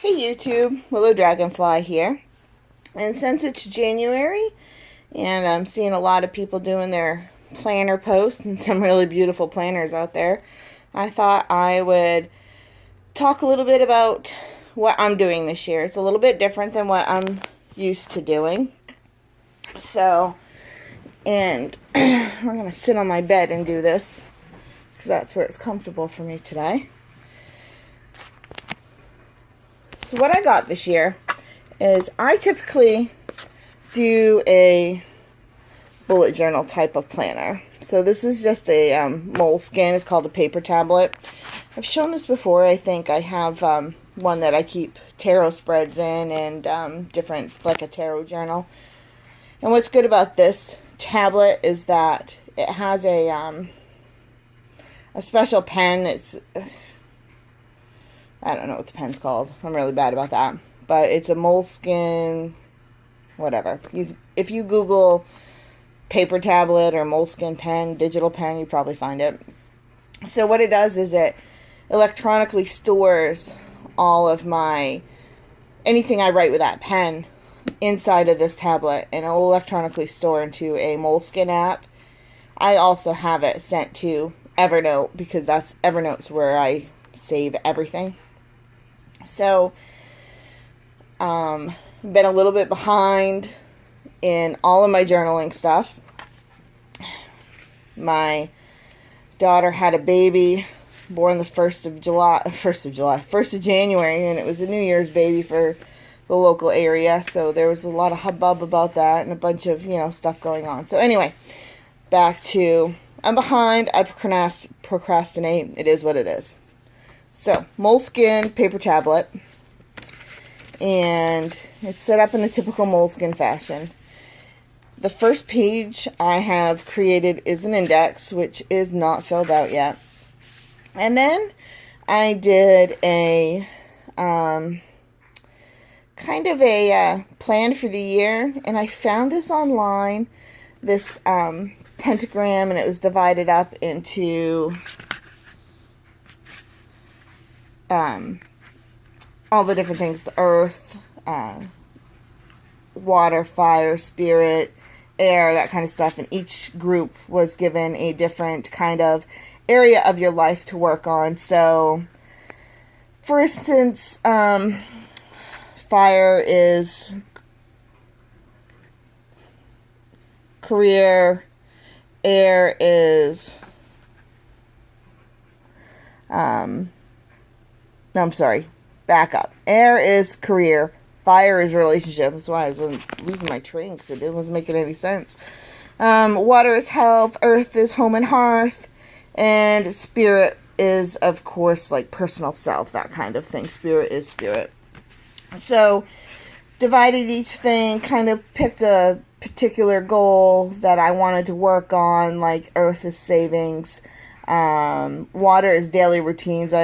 Hey YouTube, Willow Dragonfly here. And since it's January and I'm seeing a lot of people doing their planner posts and some really beautiful planners out there, I thought I would talk a little bit about what I'm doing this year. It's a little bit different than what I'm used to doing. So, and we're going to sit on my bed and do this because that's where it's comfortable for me today. So what I got this year is I typically do a bullet journal type of planner. So this is just a moleskin. It's called a paper tablet. I've shown this before. I think I have one that I keep tarot spreads in and different, like a tarot journal. And what's good about this tablet is that it has a special pen. It's I don't know what the pen's called. I'm really bad about that. But it's a moleskin, whatever. If you Google paper tablet or moleskin pen, digital pen, you probably find it. So what it does is it electronically stores all of anything I write with that pen inside of this tablet, and it will electronically store into a moleskin app. I also have it sent to Evernote because Evernote's where I save everything. So, been a little bit behind in all of my journaling stuff. My daughter had a baby born the 1st of January, and it was a New Year's baby for the local area, so there was a lot of hubbub about that and a bunch of, stuff going on. So anyway, back to, I'm behind, I procrastinate, it is what it is. So, moleskin paper tablet, and it's set up in a typical moleskin fashion. The first page I have created is an index, which is not filled out yet. And then I did a kind of a plan for the year, and I found this online, this pentagram, and it was divided up into all the different things: the earth, water, fire, spirit, air, that kind of stuff. And each group was given a different kind of area of your life to work on. So, for instance, fire is career, air is no, I'm sorry. Back up. Air is career. Fire is relationship. That's why I was losing my train because it wasn't making any sense. Water is health. Earth is home and hearth. And spirit is, of course, like personal self, that kind of thing. Spirit is spirit. So, divided each thing, kind of picked a particular goal that I wanted to work on, like earth is savings. Water is daily routines.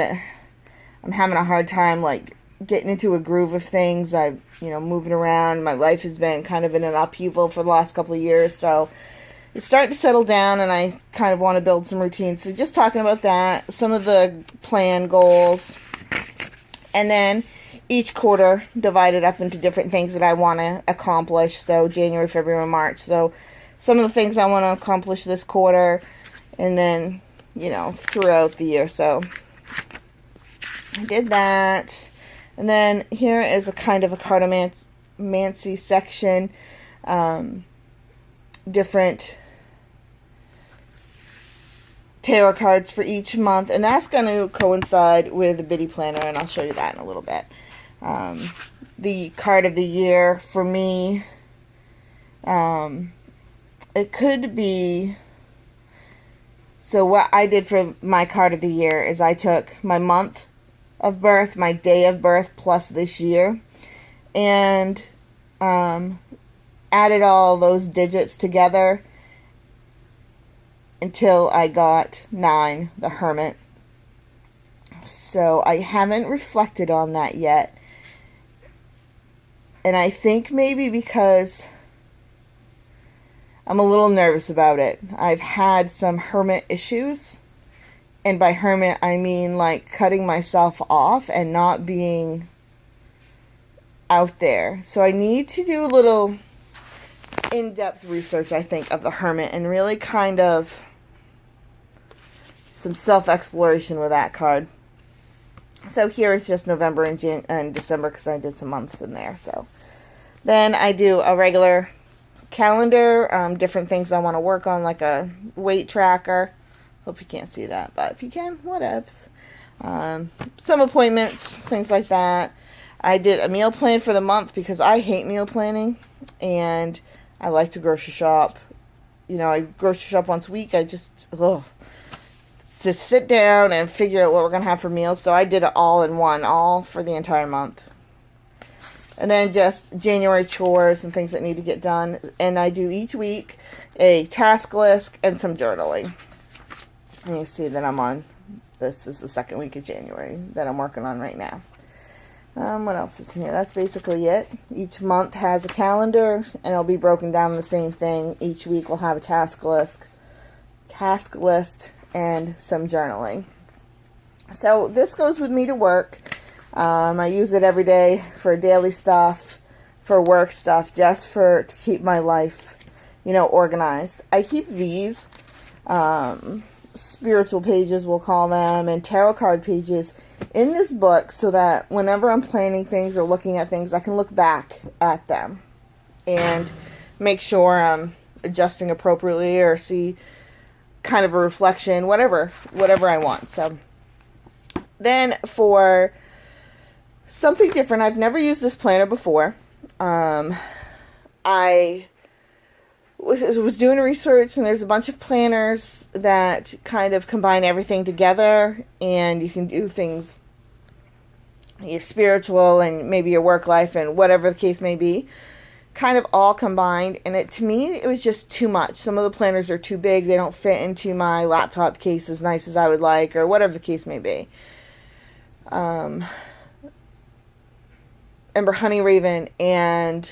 I'm having a hard time, like, getting into a groove of things. I'm, moving around. My life has been kind of in an upheaval for the last couple of years, so it's starting to settle down, and I kind of want to build some routines. So just talking about that, some of the plan goals, and then each quarter divided up into different things that I want to accomplish. So January, February, March. So some of the things I want to accomplish this quarter, and then, throughout the year. So I did that. And then here is a kind of a cartomancy section. Different tarot cards for each month. And that's going to coincide with the Biddy planner. And I'll show you that in a little bit. The card of the year for me, it could be... So what I did for my card of the year is I took my month of birth, my day of birth, plus this year, and added all those digits together until I got 9, the Hermit. So I haven't reflected on that yet, and I think maybe because I'm a little nervous about it. I've had some hermit issues, And by hermit, I mean like cutting myself off and not being out there. So I need to do a little in-depth research, I think, of the Hermit and really kind of some self-exploration with that card. So here is just November and December because I did some months in there. So then I do a regular calendar, different things I want to work on, like a weight tracker. Hope you can't see that, but if you can, whatevs. Some appointments, things like that. I did a meal plan for the month because I hate meal planning and I like to grocery shop. You know, I grocery shop once a week. I just, to sit down and figure out what we're going to have for meals. So I did it all in one, all for the entire month. And then just January chores and things that need to get done. And I do each week a task list and some journaling. And you see that I'm on, this is the second week of January that I'm working on right now. What else is in here? That's basically it. Each month has a calendar, and it'll be broken down the same thing. Each week we'll have a task list, and some journaling. So this goes with me to work. I use it every day for daily stuff, for work stuff, just to keep my life, organized. I keep these spiritual pages, we'll call them, and tarot card pages in this book so that whenever I'm planning things or looking at things, I can look back at them and make sure I'm adjusting appropriately or see kind of a reflection, whatever I want. So then for something different, I've never used this planner before. I was doing research, and there's a bunch of planners that kind of combine everything together, and you can do things, your spiritual and maybe your work life and whatever the case may be, kind of all combined. And to me, it was just too much. Some of the planners are too big. They don't fit into my laptop case as nice as I would like, or whatever the case may be. Ember Honeyraven and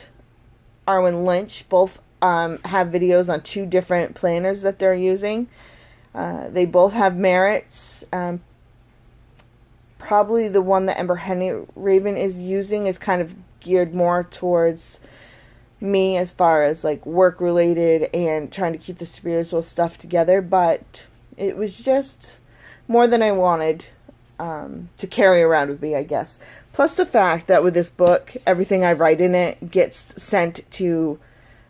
Arwen Lynch both have videos on 2 different planners that they're using. They both have merits. Probably the one that Ember Honeyraven is using is kind of geared more towards me as far as like work related and trying to keep the spiritual stuff together, but it was just more than I wanted to carry around with me, I guess. Plus the fact that with this book, everything I write in it gets sent to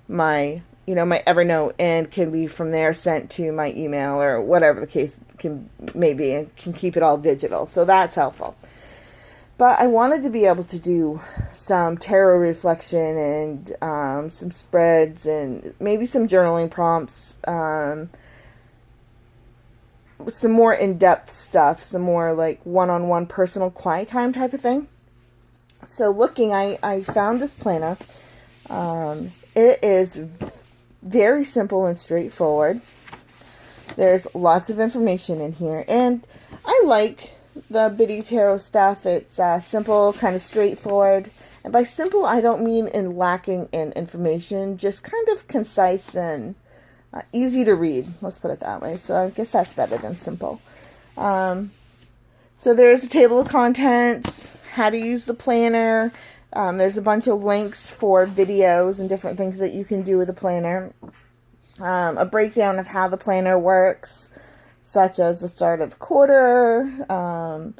my Evernote and can be from there sent to my email or whatever the case may be, and can keep it all digital. So that's helpful. But I wanted to be able to do some tarot reflection and some spreads and maybe some journaling prompts, some more in-depth stuff, some more like one-on-one personal quiet time type of thing. So looking, I found this planner. It is very simple and straightforward. There's lots of information in here, and I like the Biddy Tarot stuff. It's simple, kind of straightforward, and by simple I don't mean in lacking in information, just kind of concise and easy to read, let's put it that way. So I guess that's better than simple. So there's a table of contents, how to use the planner. There's a bunch of links for videos and different things that you can do with the planner. A breakdown of how the planner works, such as the start of quarter,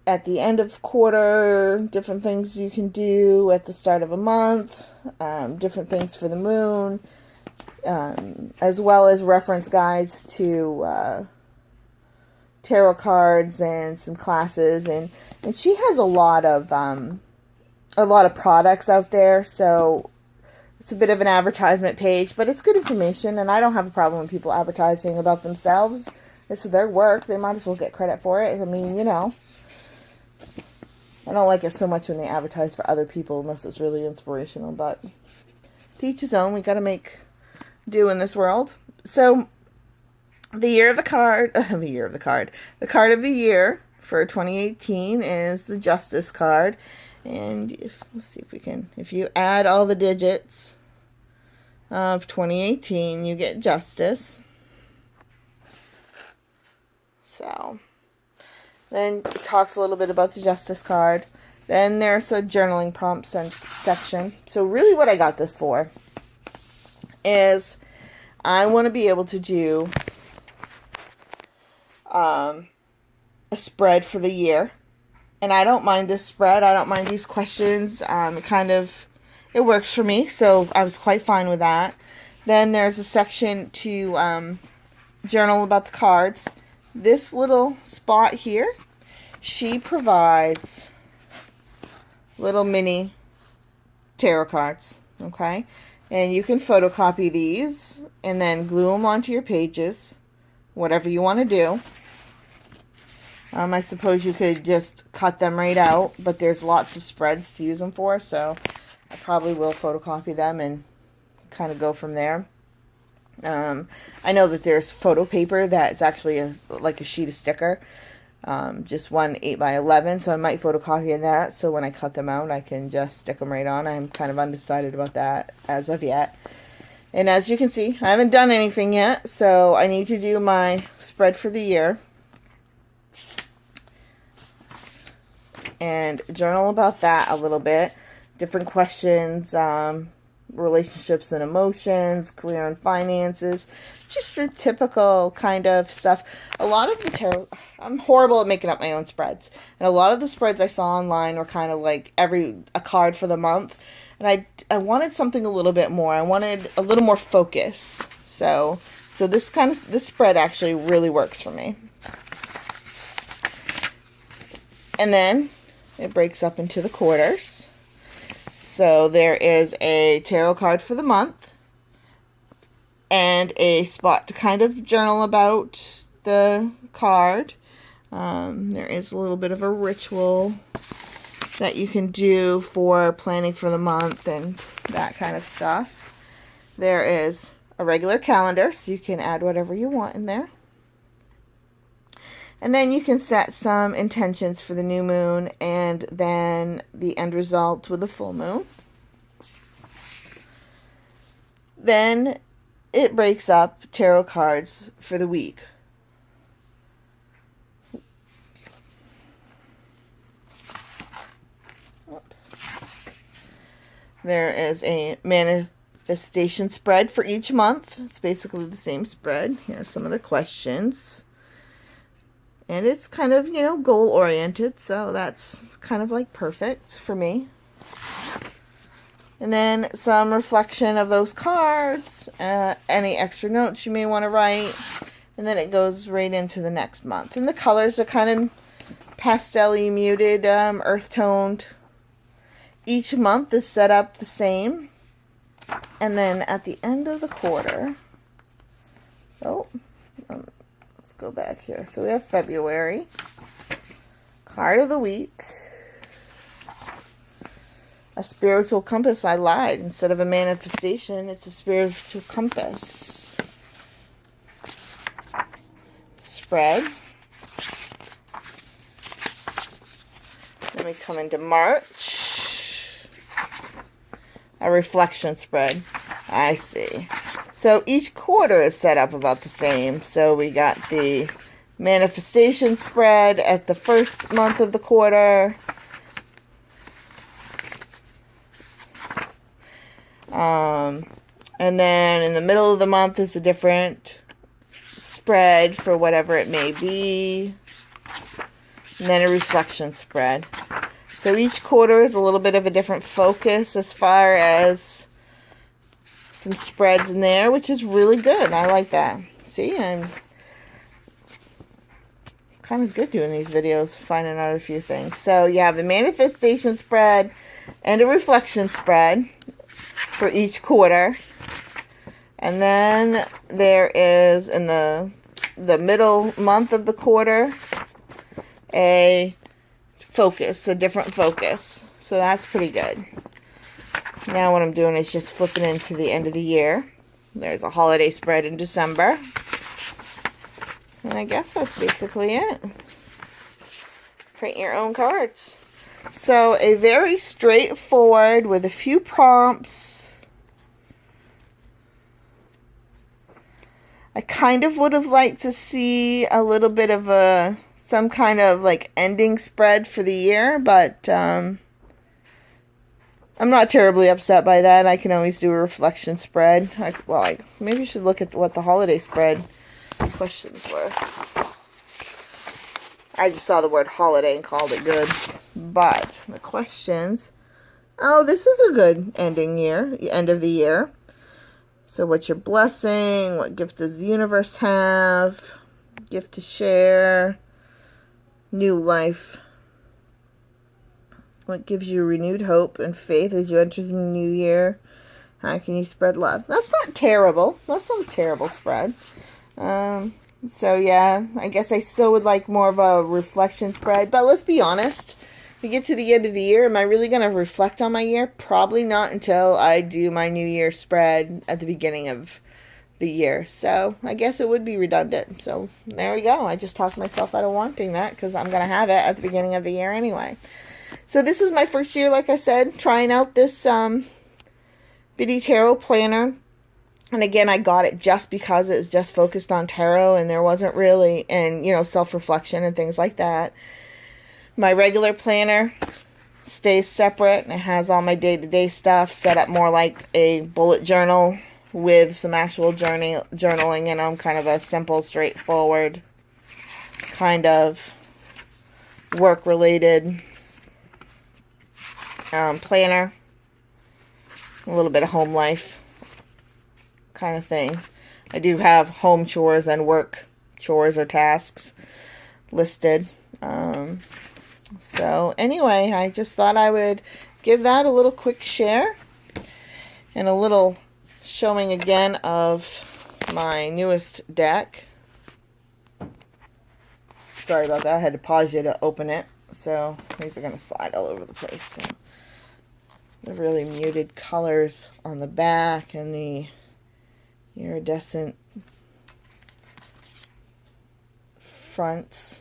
at the end of quarter, different things you can do at the start of a month, different things for the moon, as well as reference guides to tarot cards and some classes, and she has a lot of products out there, so it's a bit of an advertisement page, but it's good information, and I don't have a problem with people advertising about themselves. It's their work. They might as well get credit for it. I mean, I don't like it so much when they advertise for other people unless it's really inspirational, but to each his own. We got to make do in this world. So the card of the year for 2018 is the Justice card. And let's see if we can, if you add all the digits of 2018, you get Justice. So then it talks a little bit about the Justice card. Then there's a journaling prompt section. So really what I got this for is I want to be able to do a spread for the year. And I don't mind this spread. I don't mind these questions. It works for me. So I was quite fine with that. Then there's a section to journal about the cards. This little spot here, she provides little mini tarot cards, okay? And you can photocopy these and then glue them onto your pages, whatever you want to do. I suppose you could just cut them right out, but there's lots of spreads to use them for, so I probably will photocopy them and kind of go from there. I know that there's photo paper that's actually like a sheet of sticker, just one 8x11, so I might photocopy that, so when I cut them out I can just stick them right on. I'm kind of undecided about that as of yet. And as you can see, I haven't done anything yet, so I need to do my spread for the year and journal about that a little bit. Different questions, relationships and emotions, career and finances, just your typical kind of stuff. A lot of the tarot, I'm horrible at making up my own spreads, and a lot of the spreads I saw online were kind of like a card for the month, and I wanted something a little bit more. I wanted a little more focus. So this spread actually really works for me. And then it breaks up into the quarters. So there is a tarot card for the month and a spot to kind of journal about the card. There is a little bit of a ritual that you can do for planning for the month and that kind of stuff. There is a regular calendar, so you can add whatever you want in there. And then you can set some intentions for the new moon and then the end result with the full moon. Then it breaks up tarot cards for the week. Oops. There is a manifestation spread for each month. It's basically the same spread. Here's some of the questions. And it's kind of, goal-oriented, so that's kind of like perfect for me. And then some reflection of those cards, any extra notes you may want to write, and then it goes right into the next month. And the colors are kind of pastel-y, muted, earth-toned. Each month is set up the same. And then at the end of the quarter, let's go back here. So we have February. Card of the week. A spiritual compass. I lied. Instead of a manifestation, it's a spiritual compass. Spread. Then we come into March. A reflection spread. I see. So each quarter is set up about the same. So we got the manifestation spread at the first month of the quarter. And then in the middle of the month is a different spread for whatever it may be. And then a reflection spread. So each quarter is a little bit of a different focus as far as some spreads in there, which is really good. I like that. See, and it's kind of good doing these videos, finding out a few things. So you have a manifestation spread and a reflection spread for each quarter. And then there is, in the middle month of the quarter, a different focus. So that's pretty good. Now what I'm doing is just flipping into the end of the year. There's a holiday spread in December. And I guess that's basically it. Print your own cards. So a very straightforward with a few prompts. I kind of would have liked to see a little bit of some kind of like ending spread for the year, but I'm not terribly upset by that. I can always do a reflection spread. Maybe I should look at what the holiday spread questions were. I just saw the word holiday and called it good. But the questions, oh, this is a good end of the year. So what's your blessing? What gift does the universe have? Gift to share. New life. What gives you renewed hope and faith as you enter the new year? How can you spread love? That's not terrible. That's not a terrible spread. So yeah, I guess I still would like more of a reflection spread. But let's be honest. We get to the end of the year. Am I really going to reflect on my year? Probably not until I do my New Year spread at the beginning of the year. So I guess it would be redundant. So there we go. I just talked myself out of wanting that because I'm going to have it at the beginning of the year anyway. So this is my first year, like I said, trying out this Biddy Tarot planner. And again, I got it just because it was just focused on tarot and there wasn't really, and self-reflection and things like that. My regular planner stays separate and it has all my day-to-day stuff set up more like a bullet journal with some actual journaling in them, kind of a simple, straightforward kind of work-related planner. A little bit of home life kind of thing. I do have home chores and work chores or tasks listed. So anyway, I just thought I would give that a little quick share and a little showing again of my newest deck. Sorry about that. I had to pause you to open it. So these are going to slide all over the place. So the really muted colors on the back and the iridescent fronts.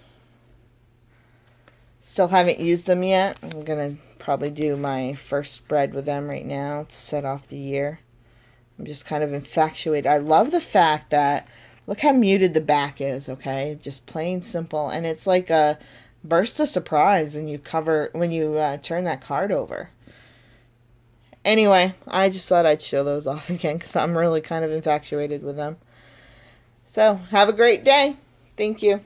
Still haven't used them yet. I'm going to probably do my first spread with them right now to set off the year. I'm just kind of infatuated. I love the fact that, look how muted the back is, okay? Just plain simple. And it's like a burst of surprise when you turn that card over. Anyway, I just thought I'd show those off again because I'm really kind of infatuated with them. So, have a great day. Thank you.